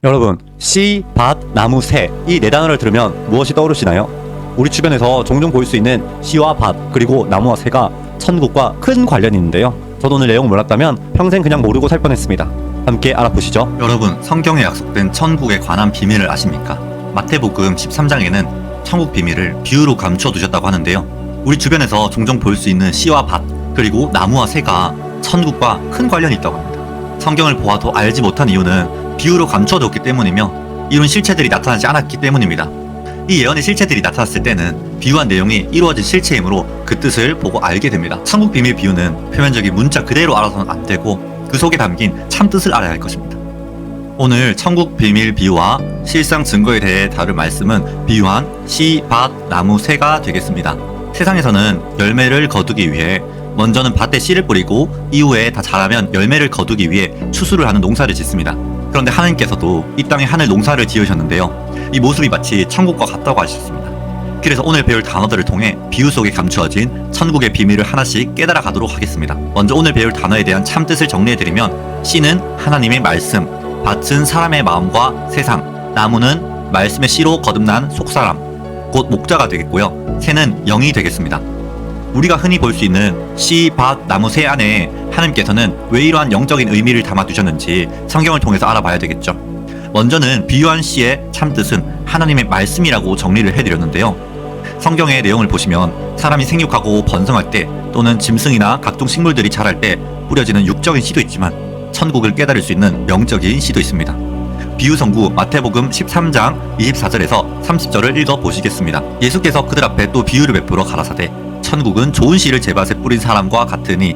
여러분, 씨, 밭, 나무, 새 이 네 단어를 들으면 무엇이 떠오르시나요? 우리 주변에서 종종 볼 수 있는 씨와 밭 그리고 나무와 새가 천국과 큰 관련이 있는데요. 저도 오늘 내용을 몰랐다면 평생 그냥 모르고 살 뻔했습니다. 함께 알아보시죠. 여러분, 성경에 약속된 천국에 관한 비밀을 아십니까? 마태복음 13장에는 천국 비밀을 비유로 감추어 두셨다고 하는데요. 우리 주변에서 종종 볼 수 있는 씨와 밭 그리고 나무와 새가 천국과 큰 관련이 있다고 합니다. 성경을 보아도 알지 못한 이유는 비유로 감춰뒀기 때문이며 이룬 실체들이 나타나지 않았기 때문입니다. 이 예언의 실체들이 나타났을 때는 비유한 내용이 이루어진 실체이므로 그 뜻을 보고 알게 됩니다. 천국 비밀 비유는 표면적인 문자 그대로 알아서는 안 되고 그 속에 담긴 참 뜻을 알아야 할 것입니다. 오늘 천국 비밀 비유와 실상 증거에 대해 다룰 말씀은 비유한 씨, 밭, 나무, 새가 되겠습니다. 세상에서는 열매를 거두기 위해 먼저는 밭에 씨를 뿌리고 이후에 다 자라면 열매를 거두기 위해 추수를 하는 농사를 짓습니다. 그런데 하나님께서도 이 땅에 하늘 농사를 지으셨는데요. 이 모습이 마치 천국과 같다고 하셨습니다. 그래서 오늘 배울 단어들을 통해 비유 속에 감추어진 천국의 비밀을 하나씩 깨달아 가도록 하겠습니다. 먼저 오늘 배울 단어에 대한 참뜻을 정리해드리면 씨는 하나님의 말씀, 밭은 사람의 마음과 세상, 나무는 말씀의 씨로 거듭난 속사람, 곧 목자가 되겠고요. 새는 영이 되겠습니다. 우리가 흔히 볼 수 있는 씨, 밭, 나무, 새 안에 하나님께서는 왜 이러한 영적인 의미를 담아두셨는지 성경을 통해서 알아봐야 되겠죠. 먼저는 비유한 씨의 참뜻은 하나님의 말씀이라고 정리를 해드렸는데요. 성경의 내용을 보시면 사람이 생육하고 번성할 때 또는 짐승이나 각종 식물들이 자랄 때 뿌려지는 육적인 씨도 있지만 천국을 깨달을 수 있는 영적인 씨도 있습니다. 비유성구 마태복음 13장 24절에서 30절을 읽어보시겠습니다. 예수께서 그들 앞에 또 비유를 베풀어 가라사대 천국은 좋은 씨를 제밭에 뿌린 사람과 같으니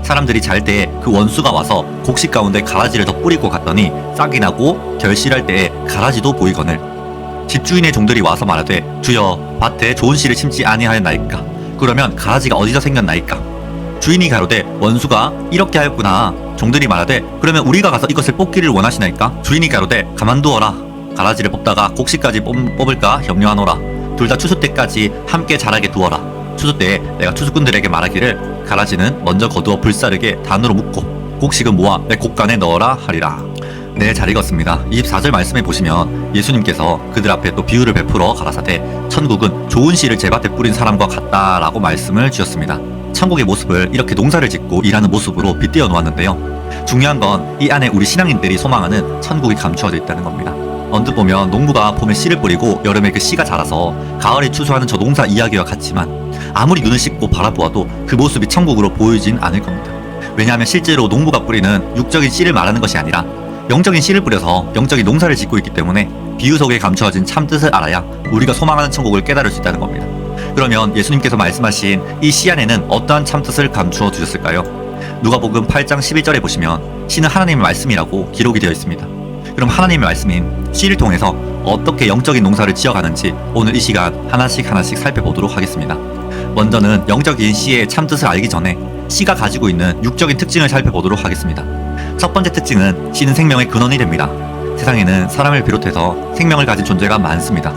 사람들이 잘 때에 그 원수가 와서 곡식 가운데 가라지를 더 뿌리고 갔더니 싹이 나고 결실할 때에 가라지도 보이거늘 집주인의 종들이 와서 말하되 주여 밭에 좋은 씨를 심지 아니하였나이까 그러면 가라지가 어디서 생겼나이까 주인이 가로되 원수가 이렇게 하였구나 종들이 말하되 그러면 우리가 가서 이것을 뽑기를 원하시나이까 주인이 가로되 가만두어라 가라지를 뽑다가 곡식까지 뽑을까 염려하노라 둘 다 추수 때까지 함께 자라게 두어라 추수 때에 내가 추수꾼들에게 말하기를 가라지는 먼저 거두어 불사르게 단으로 묶고 곡식은 모아 내 곡간에 넣어라 하리라. 네, 잘 읽었습니다. 24절 말씀에 보시면 예수님께서 그들 앞에 또 비유를 베풀어 가라사대 천국은 좋은 씨를 제밭에 뿌린 사람과 같다라고 말씀을 주셨습니다. 천국의 모습을 이렇게 농사를 짓고 일하는 모습으로 빗대어 놓았는데요. 중요한 건 이 안에 우리 신앙인들이 소망하는 천국이 감추어져 있다는 겁니다. 언뜻 보면 농부가 봄에 씨를 뿌리고 여름에 그 씨가 자라서 가을에 추수하는 저 농사 이야기와 같지만 아무리 눈을 씻고 바라보아도 그 모습이 천국으로 보이진 않을 겁니다. 왜냐하면 실제로 농부가 뿌리는 육적인 씨를 말하는 것이 아니라 영적인 씨를 뿌려서 영적인 농사를 짓고 있기 때문에 비유 속에 감추어진 참뜻을 알아야 우리가 소망하는 천국을 깨달을 수 있다는 겁니다. 그러면 예수님께서 말씀하신 이 씨 안에는 어떠한 참뜻을 감추어 두셨을까요? 누가복음 8장 11절에 보시면 씨는 하나님의 말씀이라고 기록이 되어 있습니다. 그럼 하나님의 말씀인 씨를 통해서 어떻게 영적인 농사를 지어가는지 오늘 이 시간 하나씩 살펴보도록 하겠습니다. 먼저는 영적인 씨의 참뜻을 알기 전에 씨가 가지고 있는 육적인 특징을 살펴보도록 하겠습니다. 첫 번째 특징은 씨는 생명의 근원이 됩니다. 세상에는 사람을 비롯해서 생명을 가진 존재가 많습니다.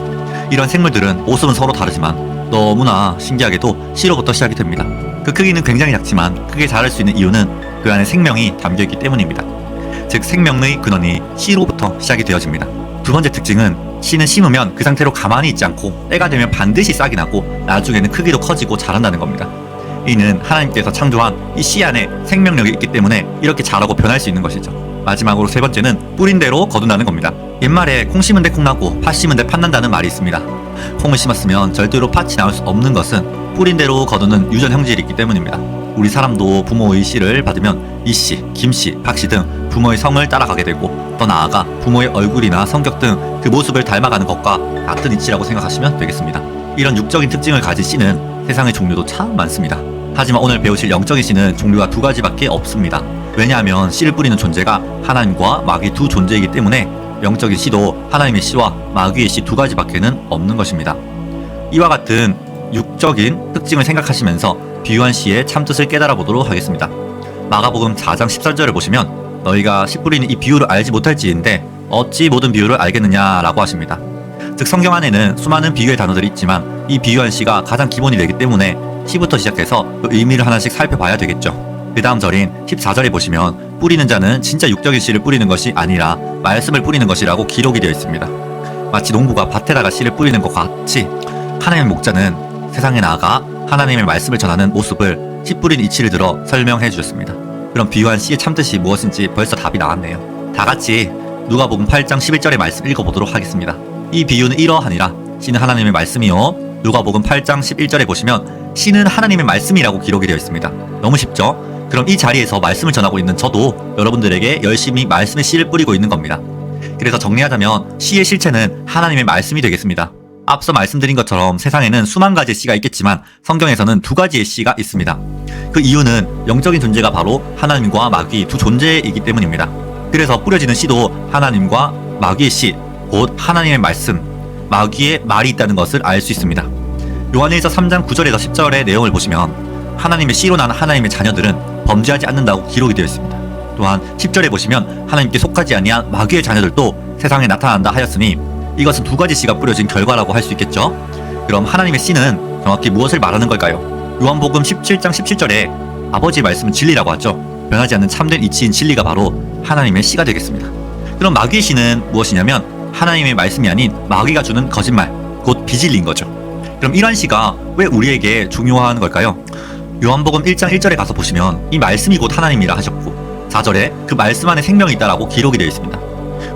이런 생물들은 모습은 서로 다르지만 너무나 신기하게도 씨로부터 시작이 됩니다. 그 크기는 굉장히 작지만 크게 자랄 수 있는 이유는 그 안에 생명이 담겨있기 때문입니다. 즉 생명의 근원이 씨로부터 시작이 되어집니다. 두 번째 특징은 씨는 심으면 그 상태로 가만히 있지 않고 때가 되면 반드시 싹이 나고 나중에는 크기도 커지고 자란다는 겁니다. 이는 하나님께서 창조한 이 씨 안에 생명력이 있기 때문에 이렇게 자라고 변할 수 있는 것이죠. 마지막으로 세 번째는 뿌린 대로 거둔다는 겁니다. 옛말에 콩 심은 데 콩 나고 팥 심은 데 팥 난다는 말이 있습니다. 콩을 심었으면 절대로 팥이 나올 수 없는 것은 뿌린 대로 거두는 유전 형질이 있기 때문입니다. 우리 사람도 부모의 씨를 받으면 이씨, 김씨, 박씨 등 부모의 성을 따라가게 되고 더 나아가 부모의 얼굴이나 성격 등 그 모습을 닮아가는 것과 같은 이치라고 생각하시면 되겠습니다. 이런 육적인 특징을 가진 씨는 세상의 종류도 참 많습니다. 하지만 오늘 배우실 영적인 씨는 종류가 두 가지밖에 없습니다. 왜냐하면 씨를 뿌리는 존재가 하나님과 마귀 두 존재이기 때문에 영적인 씨도 하나님의 씨와 마귀의 씨 두 가지밖에는 없는 것입니다. 이와 같은 육적인 특징을 생각하시면서 비유한 씨의 참뜻을 깨달아 보도록 하겠습니다. 마가복음 4장 13절을 보시면 너희가 씨 뿌리는 이 비유를 알지 못할지인데 어찌 모든 비유를 알겠느냐라고 하십니다. 즉 성경 안에는 수많은 비유의 단어들이 있지만 이 비유한 씨가 가장 기본이 되기 때문에 씨부터 시작해서 그 의미를 하나씩 살펴봐야 되겠죠. 그 다음 절인 14절에 보시면 뿌리는 자는 진짜 육적인 씨를 뿌리는 것이 아니라 말씀을 뿌리는 것이라고 기록이 되어 있습니다. 마치 농부가 밭에다가 씨를 뿌리는 것 같이 하나님의 목자는 세상에 나아가 하나님의 말씀을 전하는 모습을 씨 뿌린 이치를 들어 설명해 주셨습니다. 그럼 비유한 씨의 참뜻이 무엇인지 벌써 답이 나왔네요. 다 같이 누가복음 8장 11절의 말씀 읽어보도록 하겠습니다. 이 비유는 이러하니라. 씨는 하나님의 말씀이요. 누가복음 8장 11절에 보시면 씨는 하나님의 말씀이라고 기록이 되어 있습니다. 너무 쉽죠? 그럼 이 자리에서 말씀을 전하고 있는 저도 여러분들에게 열심히 말씀의 씨를 뿌리고 있는 겁니다. 그래서 정리하자면 씨의 실체는 하나님의 말씀이 되겠습니다. 앞서 말씀드린 것처럼 세상에는 수만 가지의 씨가 있겠지만 성경에서는 두 가지의 씨가 있습니다. 그 이유는 영적인 존재가 바로 하나님과 마귀 두 존재이기 때문입니다. 그래서 뿌려지는 씨도 하나님과 마귀의 씨, 곧 하나님의 말씀, 마귀의 말이 있다는 것을 알 수 있습니다. 요한일서 3장 9절에서 10절의 내용을 보시면 하나님의 씨로 난 하나님의 자녀들은 범죄하지 않는다고 기록이 되어 있습니다. 또한 10절에 보시면 하나님께 속하지 아니한 마귀의 자녀들도 세상에 나타난다 하였으니 이것은 두 가지 씨가 뿌려진 결과라고 할 수 있겠죠. 그럼 하나님의 씨는 정확히 무엇을 말하는 걸까요? 요한복음 17장 17절에 아버지의 말씀은 진리라고 하죠. 변하지 않는 참된 이치인 진리가 바로 하나님의 씨가 되겠습니다. 그럼 마귀의 씨는 무엇이냐면 하나님의 말씀이 아닌 마귀가 주는 거짓말, 곧 비진리인 거죠. 그럼 이러한 씨가 왜 우리에게 중요한 걸까요? 요한복음 1장 1절에 가서 보시면 이 말씀이 곧 하나님이라 하셨고 4절에 그 말씀 안에 생명이 있다라고 기록이 되어 있습니다.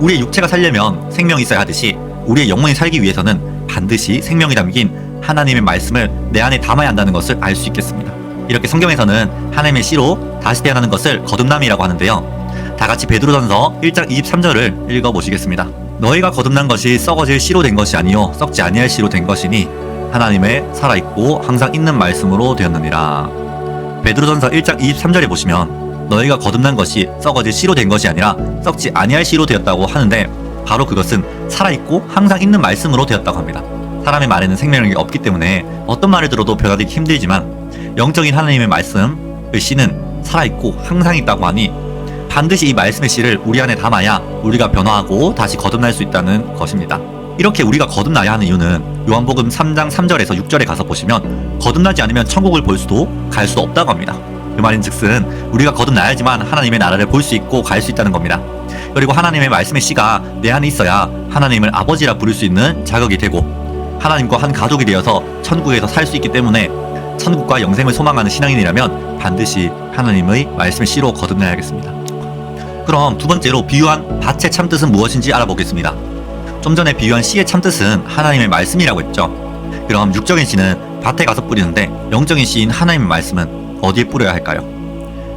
우리의 육체가 살려면 생명이 있어야 하듯이 우리의 영혼이 살기 위해서는 반드시 생명이 담긴 하나님의 말씀을 내 안에 담아야 한다는 것을 알 수 있겠습니다. 이렇게 성경에서는 하나님의 씨로 다시 태어나는 것을 거듭남이라고 하는데요. 다 같이 베드로전서 1장 23절을 읽어보시겠습니다. 너희가 거듭난 것이 썩어질 씨로 된 것이 아니요 썩지 아니할 씨로 된 것이니 하나님의 살아있고 항상 있는 말씀으로 되었느니라. 베드로전서 1장 23절에 보시면 너희가 거듭난 것이 썩어질 씨로 된 것이 아니라 썩지 아니할 씨로 되었다고 하는데 바로 그것은 살아있고 항상 있는 말씀으로 되었다고 합니다. 사람의 말에는 생명력이 없기 때문에 어떤 말을 들어도 변화되기 힘들지만 영적인 하나님의 말씀의 씨는 살아있고 항상 있다고 하니 반드시 이 말씀의 씨를 우리 안에 담아야 우리가 변화하고 다시 거듭날 수 있다는 것입니다. 이렇게 우리가 거듭나야 하는 이유는 요한복음 3장 3절에서 6절에 가서 보시면 거듭나지 않으면 천국을 볼 수도 갈 수도 없다고 합니다. 그 말인즉슨 우리가 거듭나야지만 하나님의 나라를 볼 수 있고 갈 수 있다는 겁니다. 그리고 하나님의 말씀의 씨가 내 안에 있어야 하나님을 아버지라 부를 수 있는 자격이 되고 하나님과 한 가족이 되어서 천국에서 살 수 있기 때문에 천국과 영생을 소망하는 신앙인이라면 반드시 하나님의 말씀의 씨로 거듭나야겠습니다. 그럼 두 번째로 비유한 밭의 참뜻은 무엇인지 알아보겠습니다. 좀 전에 비유한 씨의 참뜻은 하나님의 말씀이라고 했죠. 그럼 육적인 씨는 밭에 가서 뿌리는데 영적인 씨인 하나님의 말씀은 어디에 뿌려야 할까요?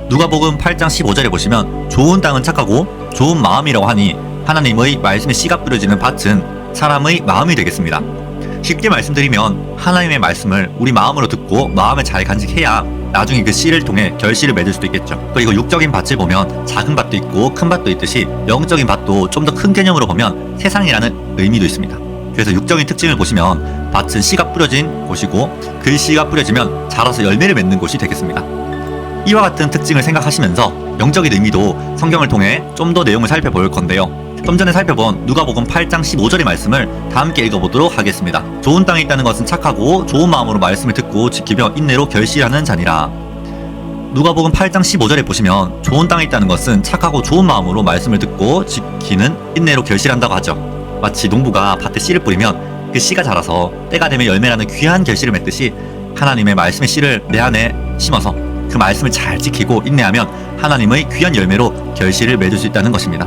누가복음 8장 15절에 보시면 좋은 땅은 착하고 좋은 마음이라고 하니 하나님의 말씀의 씨가 뿌려지는 밭은 사람의 마음이 되겠습니다. 쉽게 말씀드리면 하나님의 말씀을 우리 마음으로 듣고 마음에 잘 간직해야 나중에 그 씨를 통해 결실을 맺을 수도 있겠죠. 그리고 육적인 밭을 보면 작은 밭도 있고 큰 밭도 있듯이 영적인 밭도 좀 더 큰 개념으로 보면 세상이라는 의미도 있습니다. 그래서 육적인 특징을 보시면 밭은 씨가 뿌려진 곳이고 그 씨가 뿌려지면 자라서 열매를 맺는 곳이 되겠습니다. 이와 같은 특징을 생각하시면서 영적인 의미도 성경을 통해 좀 더 내용을 살펴볼 건데요. 좀 전에 살펴본 누가복음 8장 15절의 말씀을 다 함께 읽어보도록 하겠습니다. 좋은 땅에 있다는 것은 착하고 좋은 마음으로 말씀을 듣고 지키며 인내로 결실하는 자니라. 누가복음 8장 15절에 보시면 좋은 땅에 있다는 것은 착하고 좋은 마음으로 말씀을 듣고 지키는 인내로 결실한다고 하죠. 마치 농부가 밭에 씨를 뿌리면 그 씨가 자라서 때가 되면 열매라는 귀한 결실을 맺듯이 하나님의 말씀의 씨를 내 안에 심어서 그 말씀을 잘 지키고 인내하면 하나님의 귀한 열매로 결실을 맺을 수 있다는 것입니다.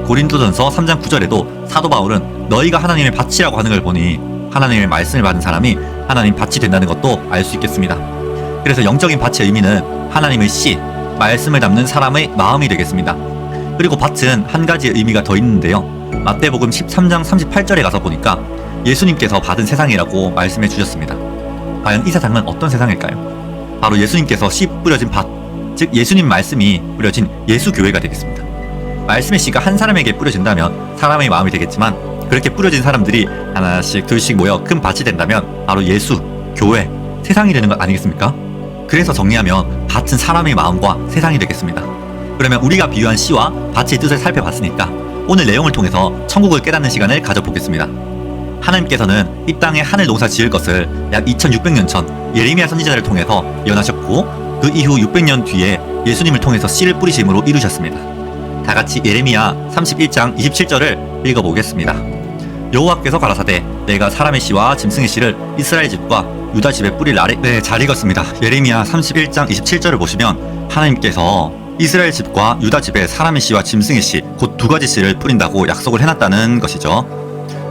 고린도전서 3장 9절에도 사도 바울은 너희가 하나님의 밭이라고 하는 걸 보니 하나님의 말씀을 받은 사람이 하나님 밭이 된다는 것도 알 수 있겠습니다. 그래서 영적인 밭의 의미는 하나님의 씨, 말씀을 담는 사람의 마음이 되겠습니다. 그리고 밭은 한 가지의 의미가 더 있는데요. 마태복음 13장 38절에 가서 보니까 예수님께서 받은 세상이라고 말씀해 주셨습니다. 과연 이 세상은 어떤 세상일까요? 바로 예수님께서 씨 뿌려진 밭, 즉 예수님 말씀이 뿌려진 예수교회가 되겠습니다. 말씀의 씨가 한 사람에게 뿌려진다면 사람의 마음이 되겠지만 그렇게 뿌려진 사람들이 하나씩 둘씩 모여 큰 밭이 된다면 바로 예수, 교회, 세상이 되는 것 아니겠습니까? 그래서 정리하면 밭은 사람의 마음과 세상이 되겠습니다. 그러면 우리가 비유한 씨와 밭의 뜻을 살펴봤으니까 오늘 내용을 통해서 천국을 깨닫는 시간을 가져보겠습니다. 하나님께서는 이 땅에 하늘 농사 지을 것을 약 2600년 전 예레미야 선지자를 통해서 예언하셨고 그 이후 600년 뒤에 예수님을 통해서 씨를 뿌리심으로 이루셨습니다. 다 같이 예레미야 31장 27절을 읽어보겠습니다. 여호와께서 가라사대 내가 사람의 씨와 짐승의 씨를 이스라엘 집과 유다 집에 뿌릴 날에. 네, 잘 읽었습니다. 예레미야 31장 27절을 보시면 하나님께서 이스라엘 집과 유다 집에 사람의 씨와 짐승의 씨, 곧 두 가지 씨를 뿌린다고 약속을 해놨다는 것이죠.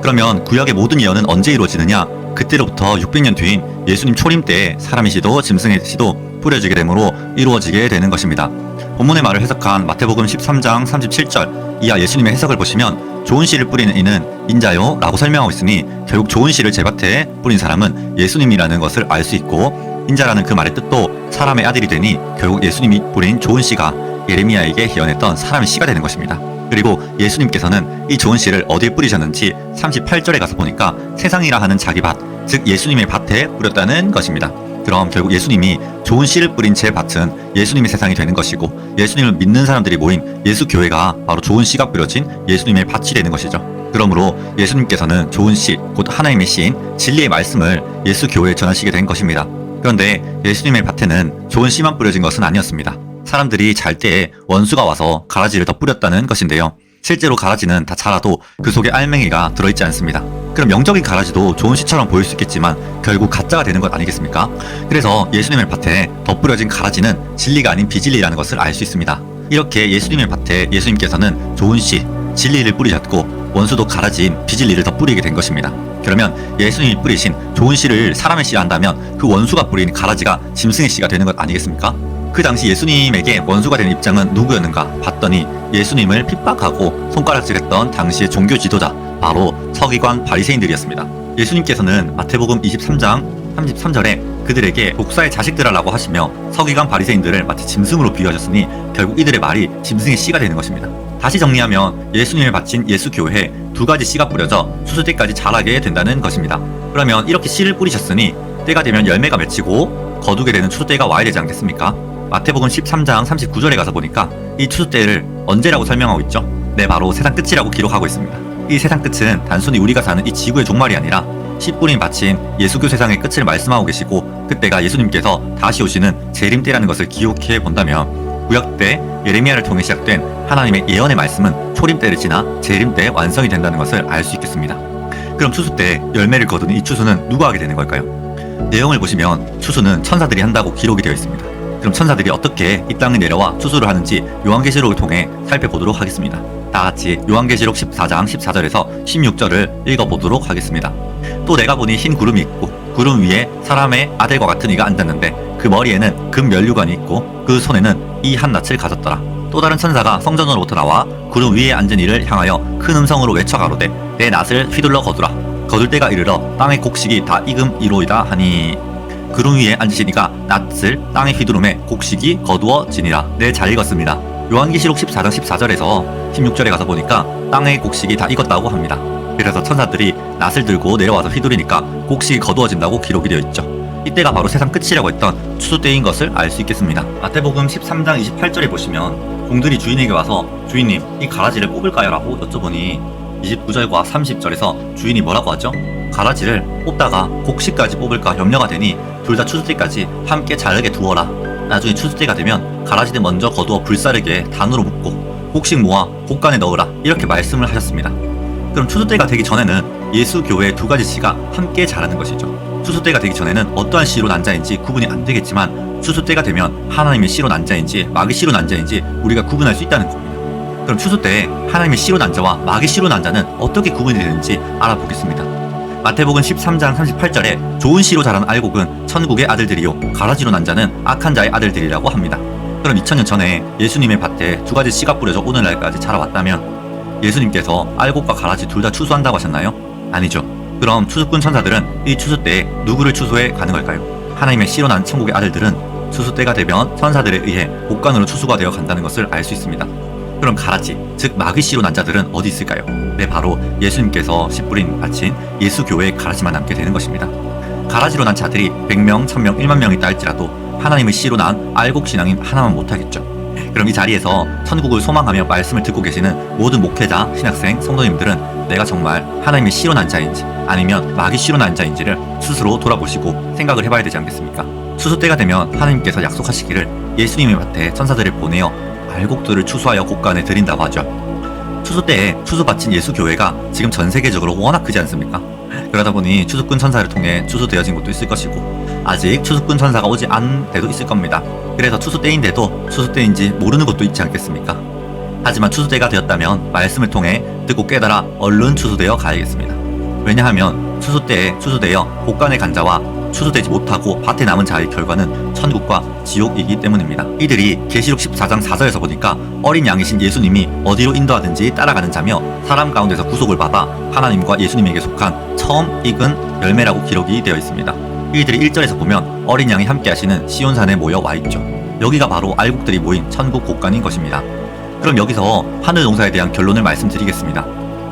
그러면 구약의 모든 예언은 언제 이루어지느냐? 그때로부터 600년 뒤인 예수님 초림 때에 사람의 씨도 짐승의 씨도 뿌려지게 되므로 이루어지게 되는 것입니다. 본문의 말을 해석한 마태복음 13장 37절 이하 예수님의 해석을 보시면 좋은 씨를 뿌리는 이는 인자요 라고 설명하고 있으니 결국 좋은 씨를 제 밭에 뿌린 사람은 예수님이라는 것을 알 수 있고, 인자라는 그 말의 뜻도 사람의 아들이 되니 결국 예수님이 뿌린 좋은 씨가 예레미야에게 예언했던 사람의 씨가 되는 것입니다. 그리고 예수님께서는 이 좋은 씨를 어디에 뿌리셨는지 38절에 가서 보니까 세상이라 하는 자기 밭, 즉 예수님의 밭에 뿌렸다는 것입니다. 그럼 결국 예수님이 좋은 씨를 뿌린 제 밭은 예수님의 세상이 되는 것이고, 예수님을 믿는 사람들이 모인 예수교회가 바로 좋은 씨가 뿌려진 예수님의 밭이 되는 것이죠. 그러므로 예수님께서는 좋은 씨, 곧 하나님의 씨인 진리의 말씀을 예수교회에 전하시게 된 것입니다. 그런데 예수님의 밭에는 좋은 씨만 뿌려진 것은 아니었습니다. 사람들이 잘 때에 원수가 와서 가라지를 더 뿌렸다는 것인데요. 실제로 가라지는 다 자라도 그 속에 알맹이가 들어있지 않습니다. 그럼 영적인 가라지도 좋은 씨처럼 보일 수 있겠지만 결국 가짜가 되는 것 아니겠습니까? 그래서 예수님의 밭에 덧뿌려진 가라지는 진리가 아닌 비진리라는 것을 알 수 있습니다. 이렇게 예수님의 밭에 예수님께서는 좋은 씨, 진리를 뿌리셨고 원수도 가라지인 비진리를 더 뿌리게 된 것입니다. 그러면 예수님이 뿌리신 좋은 씨를 사람의 씨라 한다면 그 원수가 뿌린 가라지가 짐승의 씨가 되는 것 아니겠습니까? 그 당시 예수님에게 원수가 되는 입장은 누구였는가 봤더니 예수님을 핍박하고 손가락질했던 당시의 종교 지도자, 바로 서기관 바리새인들이었습니다. 예수님께서는 마태복음 23장 33절에 그들에게 독사의 자식들아라고 하시며 서기관 바리새인들을 마치 짐승으로 비유하셨으니 결국 이들의 말이 짐승의 씨가 되는 것입니다. 다시 정리하면 예수님을 바친 예수교회에 두 가지 씨가 뿌려져 추수때까지 자라게 된다는 것입니다. 그러면 이렇게 씨를 뿌리셨으니 때가 되면 열매가 맺히고 거두게 되는 추수때가 와야 되지 않겠습니까? 마태복음 13장 39절에 가서 보니까 이 추수때를 언제라고 설명하고 있죠? 네, 바로 세상 끝이라고 기록하고 있습니다. 이 세상 끝은 단순히 우리가 사는 이 지구의 종말이 아니라 씨 뿌린 밭인 예수교 세상의 끝을 말씀하고 계시고, 그때가 예수님께서 다시 오시는 재림때라는 것을 기억해 본다면 구약 때 예레미야를 통해 시작된 하나님의 예언의 말씀은 초림때를 지나 재림때 완성이 된다는 것을 알 수 있겠습니다. 그럼 추수 때 열매를 거두는 이 추수는 누가 하게 되는 걸까요? 내용을 보시면 추수는 천사들이 한다고 기록이 되어 있습니다. 그럼 천사들이 어떻게 이 땅에 내려와 추수를 하는지 요한계시록을 통해 살펴보도록 하겠습니다. 다 같이 요한계시록 14장 14절에서 16절을 읽어보도록 하겠습니다. 또 내가 보니 흰 구름이 있고 구름 위에 사람의 아들과 같은 이가 앉았는데 그 머리에는 금 면류관이 있고 그 손에는 이 한낱을 가졌더라. 또 다른 천사가 성전으로부터 나와 구름 위에 앉은 이를 향하여 큰 음성으로 외쳐 가로되 내 낫을 휘둘러 거두라. 거둘 때가 이르러 땅의 곡식이 다 익음이로이다 하니, 구름 위에 앉으시니까 낫을 땅에 휘두름에 곡식이 거두어지니라. 네, 잘 읽었습니다. 요한계시록 14장 14절에서 16절에 가서 보니까 땅의 곡식이 다 익었다고 합니다. 그래서 천사들이 낫을 들고 내려와서 휘두르니까 곡식이 거두어진다고 기록이 되어 있죠. 이때가 바로 세상 끝이라고 했던 추수 때인 것을 알 수 있겠습니다. 마태복음 13장 28절에 보시면 종들이 주인에게 와서 주인님, 이 가라지를 뽑을까요? 라고 여쭤보니 29절과 30절에서 주인이 뭐라고 하죠? 가라지를 뽑다가 곡식까지 뽑을까 염려가 되니 둘 다 추수 때까지 함께 자르게 두어라. 나중에 추수 때가 되면 가라지를 먼저 거두어 불사르게 단으로 묶고 곡식 모아 곡간에 넣으라. 이렇게 말씀을 하셨습니다. 그럼 추수 때가 되기 전에는 예수 교회의 두 가지 씨가 함께 자라는 것이죠. 추수 때가 되기 전에는 어떠한 씨로 난 자인지 구분이 안 되겠지만 추수 때가 되면 하나님의 씨로 난 자인지 마귀 씨로 난 자인지 우리가 구분할 수 있다는 겁니다. 그럼 추수 때 하나님의 씨로 난 자와 마귀 씨로 난 자는 어떻게 구분이 되는지 알아보겠습니다. 마태복음 13장 38절에 좋은 씨로 자란 알곡은 천국의 아들들이요 가라지로 난 자는 악한 자의 아들들이라고 합니다. 그럼 2000년 전에 예수님의 밭에 두 가지 씨가 뿌려져 오늘날까지 자라왔다면 예수님께서 알곡과 가라지 둘 다 추수한다고 하셨나요? 아니죠. 그럼 추수꾼 천사들은 이 추수 때에 누구를 추수해 가는 걸까요? 하나님의 씨로 난 천국의 아들들은 추수 때가 되면 천사들에 의해 곡간으로 추수가 되어 간다는 것을 알 수 있습니다. 그럼 가라지, 즉 마귀 씨로 난 자들은 어디 있을까요? 네, 바로 예수님께서 씨 뿌린 밭인 예수교회의 가라지만 남게 되는 것입니다. 가라지로 난 자들이 100명, 1000명, 1만 명이 있다 할지라도 하나님의 씨로 난 알곡 신앙인 하나만 못하겠죠. 그럼 이 자리에서 천국을 소망하며 말씀을 듣고 계시는 모든 목회자, 신학생, 성도님들은 내가 정말 하나님의 씨로 난 자인지 아니면 마귀 씨로 난 자인지를 스스로 돌아보시고 생각을 해봐야 되지 않겠습니까? 추수 때가 되면 하나님께서 약속하시기를 예수님의 밭에 천사들을 보내어 알곡들을 추수하여 곳간에 드린다고 하죠. 추수 때에 추수받친 예수 교회가 지금 전 세계적으로 워낙 크지 않습니까? 그러다 보니 추수꾼 천사를 통해 추수되어진 곳도 있을 것이고 아직 추수꾼 천사가 오지 않은 데도 있을 겁니다. 그래서 추수 때인데도 추수 때인지 모르는 곳도 있지 않겠습니까? 하지만 추수 때가 되었다면 말씀을 통해 듣고 깨달아 얼른 추수되어 가야겠습니다. 왜냐하면 추수 때에 추수되어 곳간에 간 자와 추수되지 못하고 밭에 남은 자의 결과는 천국과 지옥이기 때문입니다. 이들이 계시록 14장 4절에서 보니까 어린 양이신 예수님이 어디로 인도하든지 따라가는 자며 사람 가운데서 구속을 받아 하나님과 예수님에게 속한 처음 익은 열매라고 기록이 되어 있습니다. 이들이 1절에서 보면 어린 양이 함께 하시는 시온산에 모여 와 있죠. 여기가 바로 알곡들이 모인 천국 곳간인 것입니다. 그럼 여기서 하늘 농사에 대한 결론을 말씀드리겠습니다.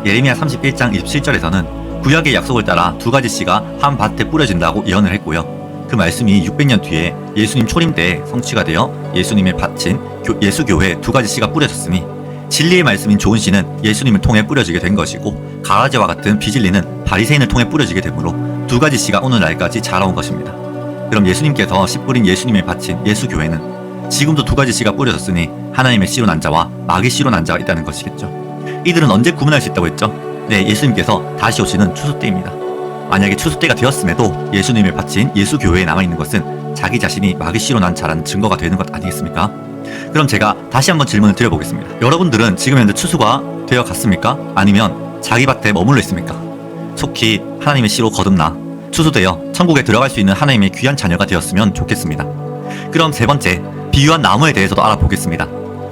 예레미야 31장 27절에서는 구약의 약속을 따라 두 가지 씨가 한 밭에 뿌려진다고 예언을 했고요. 그 말씀이 600년 뒤에 예수님 초림 때에 성취가 되어 예수님의 바친 예수교회에 두 가지 씨가 뿌려졌으니 진리의 말씀인 좋은 씨는 예수님을 통해 뿌려지게 된 것이고 가라지와 같은 비진리는 바리새인을 통해 뿌려지게 되므로 두 가지 씨가 오늘날까지 자라온 것입니다. 그럼 예수님께서 씨 뿌린 예수님의 바친 예수교회는 지금도 두 가지 씨가 뿌려졌으니 하나님의 씨로 난 자와 마귀 씨로 난 자가 있다는 것이겠죠. 이들은 언제 구분할 수 있다고 했죠? 네, 예수님께서 다시 오시는 추수 때입니다. 만약에 추수 때가 되었음에도 예수님을 바친 예수 교회에 남아있는 것은 자기 자신이 마귀 씨로 난 자라는 증거가 되는 것 아니겠습니까? 그럼 제가 다시 한번 질문을 드려보겠습니다. 여러분들은 지금 현재 추수가 되어 갔습니까? 아니면 자기 밭에 머물러 있습니까? 속히 하나님의 씨로 거듭나 추수되어 천국에 들어갈 수 있는 하나님의 귀한 자녀가 되었으면 좋겠습니다. 그럼 세 번째, 비유한 나무에 대해서도 알아보겠습니다.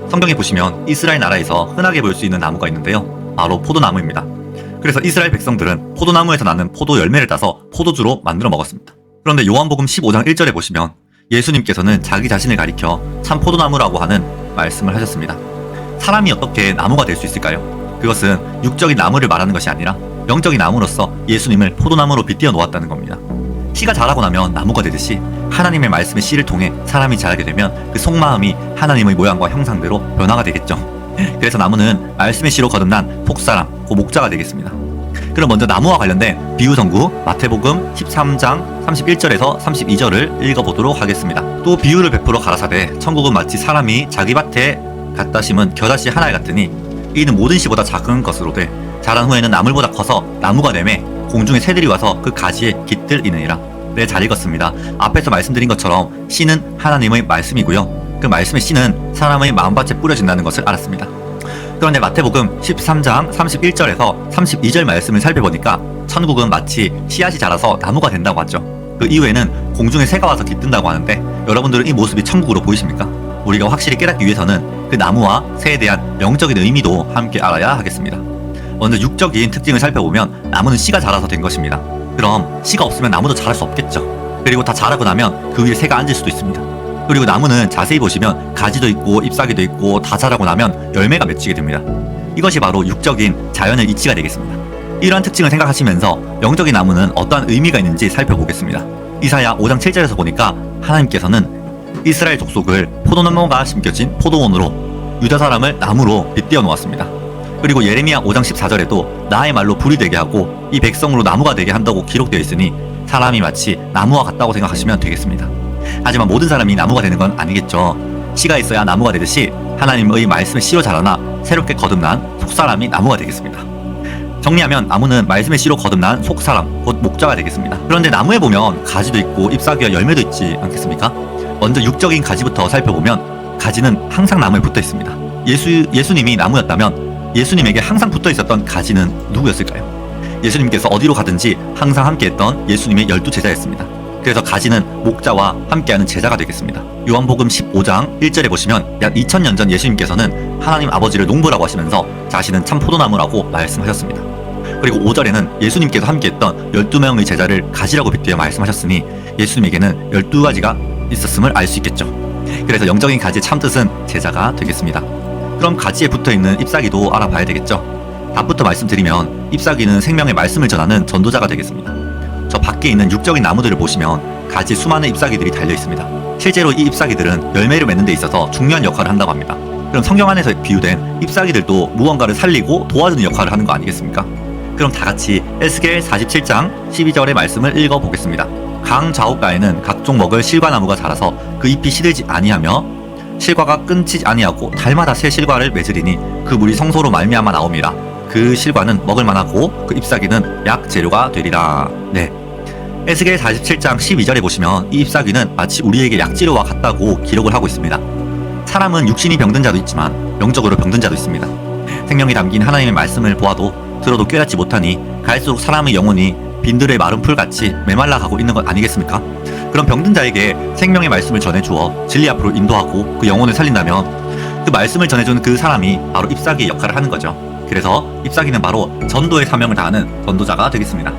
성경에 보시면 이스라엘 나라에서 흔하게 볼 수 있는 나무가 있는데요. 바로 포도나무입니다. 그래서 이스라엘 백성들은 포도나무에서 나는 포도 열매를 따서 포도주로 만들어 먹었습니다. 그런데 요한복음 15장 1절에 보시면 예수님께서는 자기 자신을 가리켜 참 포도나무라고 하는 말씀을 하셨습니다. 사람이 어떻게 나무가 될 수 있을까요? 그것은 육적인 나무를 말하는 것이 아니라 영적인 나무로서 예수님을 포도나무로 빗대어 놓았다는 겁니다. 씨가 자라고 나면 나무가 되듯이 하나님의 말씀의 씨를 통해 사람이 자라게 되면 그 속마음이 하나님의 모양과 형상대로 변화가 되겠죠. 그래서 나무는 말씀의 씨로 거듭난 속사람, 그 목자가 되겠습니다. 그럼 먼저 나무와 관련된 비유성구 마태복음 13장 31절에서 32절을 읽어보도록 하겠습니다. 또 비유를 베풀어 가라사대 천국은 마치 사람이 자기 밭에 갖다 심은 겨자씨 하나 같으니 이는 모든 씨보다 작은 것으로 돼 자란 후에는 나물보다 커서 나무가 되매 공중의 새들이 와서 그 가지에 깃들이느니라. 네, 잘 읽었습니다. 앞에서 말씀드린 것처럼 씨는 하나님의 말씀이고요. 그 말씀의 씨는 사람의 마음밭에 뿌려진다는 것을 알았습니다. 그런데 마태복음 13장 31절에서 32절 말씀을 살펴보니까 천국은 마치 씨앗이 자라서 나무가 된다고 하죠. 그 이후에는 공중에 새가 와서 깃든다고 하는데 여러분들은 이 모습이 천국으로 보이십니까? 우리가 확실히 깨닫기 위해서는 그 나무와 새에 대한 영적인 의미도 함께 알아야 하겠습니다. 먼저 육적인 특징을 살펴보면 나무는 씨가 자라서 된 것입니다. 그럼 씨가 없으면 나무도 자랄 수 없겠죠. 그리고 다 자라고 나면 그 위에 새가 앉을 수도 있습니다. 그리고 나무는 자세히 보시면 가지도 있고 잎사귀도 있고 다 자라고 나면 열매가 맺히게 됩니다. 이것이 바로 육적인 자연의 이치가 되겠습니다. 이러한 특징을 생각하시면서 영적인 나무는 어떠한 의미가 있는지 살펴보겠습니다. 이사야 5장 7절에서 보니까 하나님께서는 이스라엘 족속을 포도나무가 심겨진 포도원으로 유다 사람을 나무로 빗대어 놓았습니다. 그리고 예레미야 5장 14절에도 나의 말로 불이 되게 하고 이 백성으로 나무가 되게 한다고 기록되어 있으니 사람이 마치 나무와 같다고 생각하시면 되겠습니다. 하지만 모든 사람이 나무가 되는 건 아니겠죠. 씨가 있어야 나무가 되듯이 하나님의 말씀의 씨로 자라나 새롭게 거듭난 속사람이 나무가 되겠습니다. 정리하면 나무는 말씀의 씨로 거듭난 속사람, 곧 목자가 되겠습니다. 그런데 나무에 보면 가지도 있고 잎사귀와 열매도 있지 않겠습니까? 먼저 육적인 가지부터 살펴보면 가지는 항상 나무에 붙어 있습니다. 예수님이 나무였다면 예수님에게 항상 붙어 있었던 가지는 누구였을까요? 예수님께서 어디로 가든지 항상 함께했던 예수님의 12제자였습니다. 그래서 가지는 목자와 함께하는 제자가 되겠습니다. 요한복음 15장 1절에 보시면 약 2000년 전 예수님께서는 하나님 아버지를 농부라고 하시면서 자신은 참 포도나무라고 말씀하셨습니다. 그리고 5절에는 예수님께서 함께했던 12명의 제자를 가지라고 빗대어 말씀하셨으니 예수님에게는 12가지가 있었음을 알 수 있겠죠. 그래서 영적인 가지의 참뜻은 제자가 되겠습니다. 그럼 가지에 붙어있는 잎사귀도 알아봐야 되겠죠. 답부터 말씀드리면 잎사귀는 생명의 말씀을 전하는 전도자가 되겠습니다. 저 밖에 있는 육적인 나무들을 보시면 가지에 수많은 잎사귀들이 달려 있습니다. 실제로 이 잎사귀들은 열매를 맺는 데 있어서 중요한 역할을 한다고 합니다. 그럼 성경 안에서 비유된 잎사귀들도 무언가를 살리고 도와주는 역할을 하는 거 아니겠습니까? 그럼 다 같이 에스겔 47장 12절의 말씀을 읽어보겠습니다. 강 좌우가에는 각종 먹을 실과나무가 자라서 그 잎이 시들지 아니하며 실과가 끊지지 아니하고 달마다 새 실과를 맺으리니 그 물이 성소로 말미암아 나옵니다. 그 실과는 먹을 만하고 그 잎사귀는 약 재료가 되리라. 네. 에스겔 47장 12절에 보시면 이 잎사귀는 마치 우리에게 약재료와 같다고 기록을 하고 있습니다. 사람은 육신이 병든 자도 있지만 영적으로 병든 자도 있습니다. 생명이 담긴 하나님의 말씀을 보아도 들어도 깨닫지 못하니 갈수록 사람의 영혼이 빈들의 마른 풀같이 메말라가고 있는 것 아니겠습니까? 그럼 병든 자에게 생명의 말씀을 전해주어 진리 앞으로 인도하고 그 영혼을 살린다면 그 말씀을 전해준 그 사람이 바로 잎사귀의 역할을 하는 거죠. 그래서 잎사귀는 바로 전도의 사명을 다하는 전도자가 되겠습니다.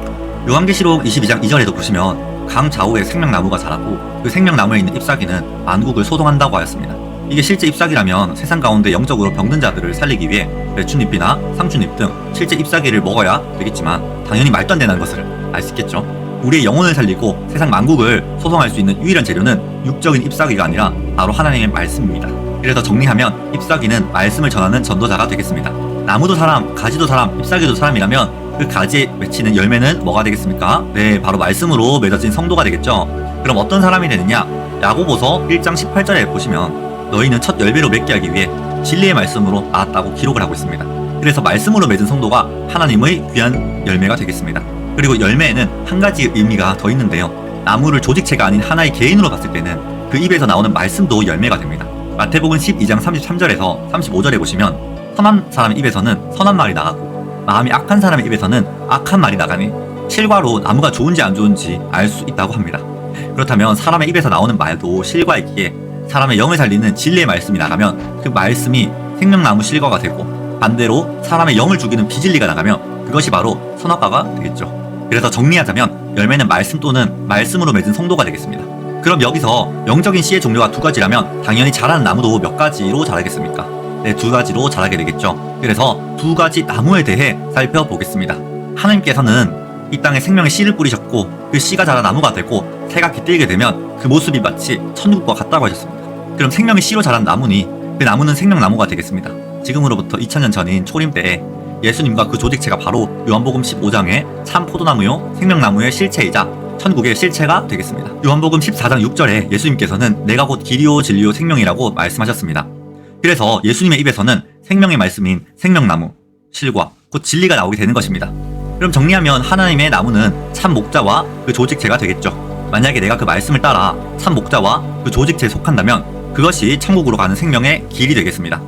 요한계시록 22장 2절에도 보시면 강 좌우에 생명나무가 자라고 그 생명나무에 있는 잎사귀는 만국을 소동한다고 하였습니다. 이게 실제 잎사귀라면 세상 가운데 영적으로 병든 자들을 살리기 위해 배춧잎이나 상추잎 등 실제 잎사귀를 먹어야 되겠지만 당연히 말도 안 되는 것을 알 수 있겠죠. 우리의 영혼을 살리고 세상 만국을 소송할 수 있는 유일한 재료는 육적인 잎사귀가 아니라 바로 하나님의 말씀입니다. 그래서 정리하면 잎사귀는 말씀을 전하는 전도자가 되겠습니다. 나무도 사람, 가지도 사람, 잎사귀도 사람이라면 그 가지에 맺히는 열매는 뭐가 되겠습니까? 네, 바로 말씀으로 맺어진 성도가 되겠죠. 그럼 어떤 사람이 되느냐? 야고보서 1장 18절에 보시면 너희는 첫 열매로 맺게 하기 위해 진리의 말씀으로 나았다고 기록을 하고 있습니다. 그래서 말씀으로 맺은 성도가 하나님의 귀한 열매가 되겠습니다. 그리고 열매에는 한 가지 의미가 더 있는데요. 나무를 조직체가 아닌 하나의 개인으로 봤을 때는 그 입에서 나오는 말씀도 열매가 됩니다. 마태복음 12장 33절에서 35절에 보시면 선한 사람의 입에서는 선한 말이 나가고 마음이 악한 사람의 입에서는 악한 말이 나가니 실과로 나무가 좋은지 안 좋은지 알 수 있다고 합니다. 그렇다면 사람의 입에서 나오는 말도 실과이기에 사람의 영을 살리는 진리의 말씀이 나가면 그 말씀이 생명나무 실과가 되고 반대로 사람의 영을 죽이는 비진리가 나가면 그것이 바로 선악과가 되겠죠. 그래서 정리하자면 열매는 말씀 또는 말씀으로 맺은 성도가 되겠습니다. 그럼 여기서 영적인 씨의 종류가 두 가지라면 당연히 자라는 나무도 몇 가지로 자라겠습니까? 네, 두 가지로 자라게 되겠죠. 그래서 두 가지 나무에 대해 살펴보겠습니다. 하나님께서는 이 땅에 생명의 씨를 뿌리셨고 그 씨가 자라 나무가 되고 새가 깃들게 되면 그 모습이 마치 천국과 같다고 하셨습니다. 그럼 생명의 씨로 자란 나무니 그 나무는 생명나무가 되겠습니다. 지금으로부터 2000년 전인 초림 때에 예수님과 그 조직체가 바로 요한복음 15장의 참 포도나무요 생명나무의 실체이자 천국의 실체가 되겠습니다. 요한복음 14장 6절에 예수님께서는 내가 곧 길이요 진리요 생명이라고 말씀하셨습니다. 그래서 예수님의 입에서는 생명의 말씀인 생명나무, 실과, 곧 진리가 나오게 되는 것입니다. 그럼 정리하면 하나님의 나무는 참 목자와 그 조직체가 되겠죠. 만약에 내가 그 말씀을 따라 참 목자와 그 조직체에 속한다면 그것이 천국으로 가는 생명의 길이 되겠습니다.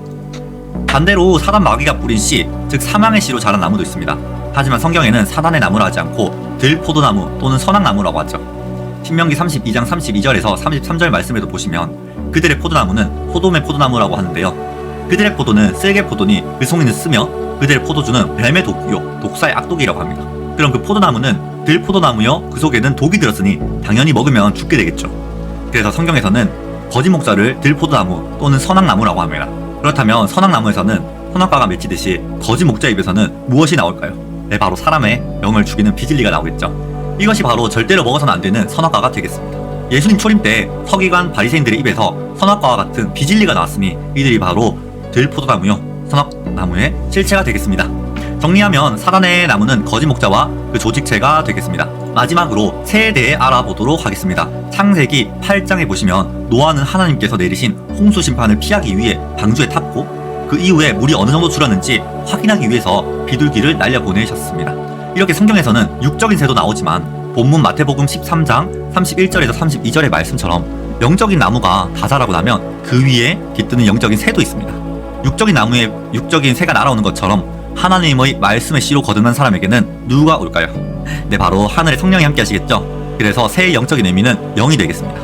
반대로 사단 마귀가 뿌린 씨, 즉 사망의 씨로 자란 나무도 있습니다. 하지만 성경에는 사단의 나무라 하지 않고 들포도나무 또는 선악나무라고 하죠. 신명기 32장 32절에서 33절 말씀에도 보시면 그들의 포도나무는 소돔의 포도나무라고 하는데요. 그들의 포도는 쓸개 포도니 그 송이는 쓰며 그들의 포도주는 뱀의 독이요 독사의 악독이라고 합니다. 그럼 그 포도나무는 들포도나무요 그 속에는 독이 들었으니 당연히 먹으면 죽게 되겠죠. 그래서 성경에서는 거짓 목자를 들포도나무 또는 선악나무라고 합니다. 그렇다면 선악나무에서는 선악과가 맺히듯이 거짓 목자 입에서는 무엇이 나올까요? 네, 바로 사람의 영을 죽이는 비진리가 나오겠죠. 이것이 바로 절대로 먹어서는 안 되는 선악과가 되겠습니다. 예수님 초림 때 서기관 바리새인들의 입에서 선악과와 같은 비진리가 나왔으니 이들이 바로 들포도나무요 선악나무의 실체가 되겠습니다. 정리하면 사단의 나무는 거짓 목자와 그 조직체가 되겠습니다. 마지막으로 새에 대해 알아보도록 하겠습니다. 창세기 8장에 보시면 노아는 하나님께서 내리신 홍수 심판을 피하기 위해 방주에 탔고 그 이후에 물이 어느 정도 줄었는지 확인하기 위해서 비둘기를 날려보내셨습니다. 이렇게 성경에서는 육적인 새도 나오지만 본문 마태복음 13장 31절에서 32절의 말씀처럼 영적인 나무가 다 자라고 나면 그 위에 깃드는 영적인 새도 있습니다. 육적인 나무에 육적인 새가 날아오는 것처럼 하나님의 말씀의 씨로 거듭난 사람에게는 누가 올까요? 네, 바로 하늘의 성령이 함께 하시겠죠. 그래서 새의 영적인 의미는 영이 되겠습니다.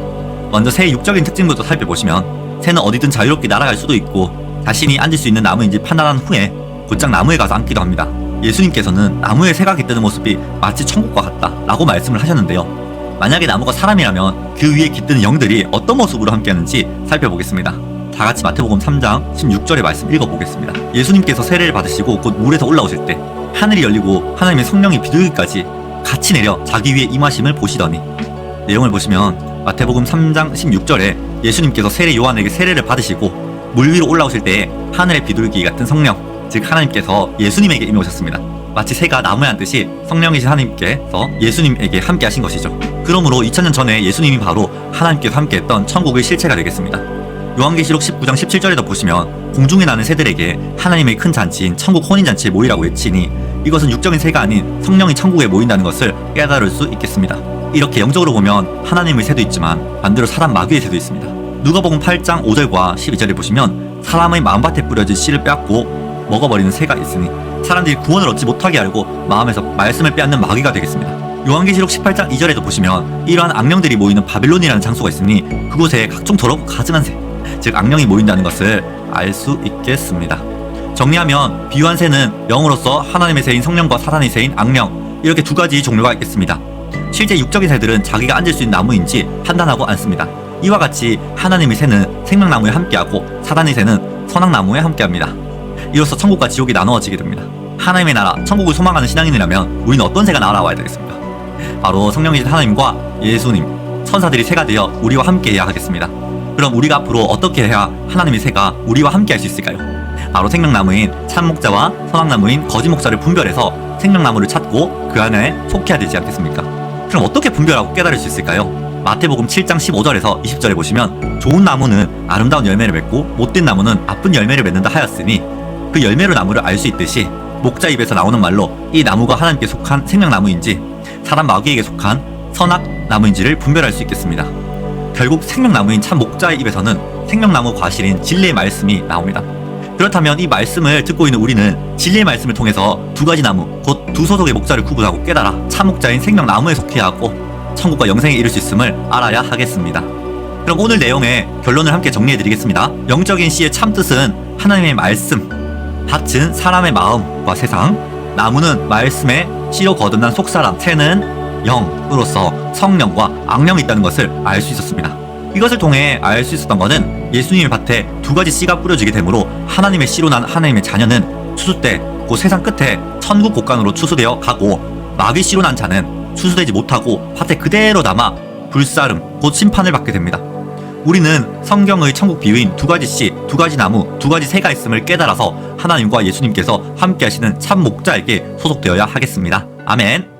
먼저 새의 육적인 특징부터 살펴보시면 새는 어디든 자유롭게 날아갈 수도 있고 자신이 앉을 수 있는 나무인지 판단한 후에 곧장 나무에 가서 앉기도 합니다. 예수님께서는 나무에 새가 깃드는 모습이 마치 천국과 같다 라고 말씀을 하셨는데요. 만약에 나무가 사람이라면 그 위에 깃드는 영들이 어떤 모습으로 함께하는지 살펴보겠습니다. 다같이 마태복음 3장 16절의 말씀 읽어보겠습니다. 예수님께서 세례를 받으시고 곧 물에서 올라오실 때 하늘이 열리고 하나님의 성령이 비둘기까지 같이 내려 자기 위에 임하심을 보시더니, 내용을 보시면 마태복음 3장 16절에 예수님께서 세례 요한에게 세례를 받으시고 물 위로 올라오실 때에 하늘의 비둘기 같은 성령, 즉 하나님께서 예수님에게 임해 오셨습니다. 마치 새가 나무에 앉듯이 성령이신 하나님께서 예수님에게 함께 하신 것이죠. 그러므로 2000년 전에 예수님이 바로 하나님께서 함께했던 천국의 실체가 되겠습니다. 요한계시록 19장 17절에도 보시면 공중에 나는 새들에게 하나님의 큰 잔치인 천국 혼인잔치에 모이라고 외치니 이것은 육적인 새가 아닌 성령이 천국에 모인다는 것을 깨달을 수 있겠습니다. 이렇게 영적으로 보면 하나님의 새도 있지만 반대로 사람 마귀의 새도 있습니다. 누가복음 8장 5절과 12절에 보시면 사람의 마음밭에 뿌려진 씨를 빼앗고 먹어버리는 새가 있으니 사람들이 구원을 얻지 못하게 하려고 마음에서 말씀을 빼앗는 마귀가 되겠습니다. 요한계시록 18장 2절에도 보시면 이러한 악령들이 모이는 바빌론이라는 장소가 있으니 그곳에 각종 더럽고 가증한 새, 즉 악령이 모인다는 것을 알 수 있겠습니다. 정리하면 비유한 새는 영으로서 하나님의 새인 성령과 사단의 새인 악령, 이렇게 두 가지 종류가 있겠습니다. 실제 육적인 새들은 자기가 앉을 수 있는 나무인지 판단하고 앉습니다. 이와 같이 하나님의 새는 생명나무에 함께하고 사단의 새는 선악나무에 함께합니다. 이로써 천국과 지옥이 나누어지게 됩니다. 하나님의 나라, 천국을 소망하는 신앙인이라면 우리는 어떤 새가 날아와야 되겠습니까? 바로 성령이신 하나님과 예수님, 천사들이 새가 되어 우리와 함께해야 하겠습니다. 그럼 우리가 앞으로 어떻게 해야 하나님의 새가 우리와 함께할 수 있을까요? 바로 생명나무인 참목자와 선악나무인 거짓목자를 분별해서 생명나무를 찾고 그 안에 속해야 되지 않겠습니까? 그럼 어떻게 분별하고 깨달을 수 있을까요? 마태복음 7장 15절에서 20절에 보시면 좋은 나무는 아름다운 열매를 맺고 못된 나무는 나쁜 열매를 맺는다 하였으니 그 열매로 나무를 알 수 있듯이 목자 입에서 나오는 말로 이 나무가 하나님께 속한 생명나무인지 사람 마귀에게 속한 선악나무인지를 분별할 수 있겠습니다. 결국 생명나무인 참 목자의 입에서는 생명나무 과실인 진리의 말씀이 나옵니다. 그렇다면 이 말씀을 듣고 있는 우리는 진리의 말씀을 통해서 두 가지 나무, 곧 두 소속의 목자를 구분하고 깨달아 참 목자인 생명나무에 속해야 하고 천국과 영생에 이를 수 있음을 알아야 하겠습니다. 그럼 오늘 내용의 결론을 함께 정리해드리겠습니다. 영적인 씨의 참 뜻은 하나님의 말씀, 밭은 사람의 마음과 세상, 나무는 말씀에 씨로 거듭난 속사람, 새는 영으로서 성령과 악령이 있다는 것을 알 수 있었습니다. 이것을 통해 알 수 있었던 것은 예수님의 밭에 두 가지 씨가 뿌려지게 되므로 하나님의 씨로 난 하나님의 자녀는 추수 때 그 세상 끝에 천국 곳간으로 추수되어 가고 마귀 씨로 난 자는 추수되지 못하고 밭에 그대로 남아 불사름 곧 심판을 받게 됩니다. 우리는 성경의 천국 비유인 두 가지 씨, 두 가지 나무, 두 가지 새가 있음을 깨달아서 하나님과 예수님께서 함께 하시는 참 목자에게 소속되어야 하겠습니다. 아멘.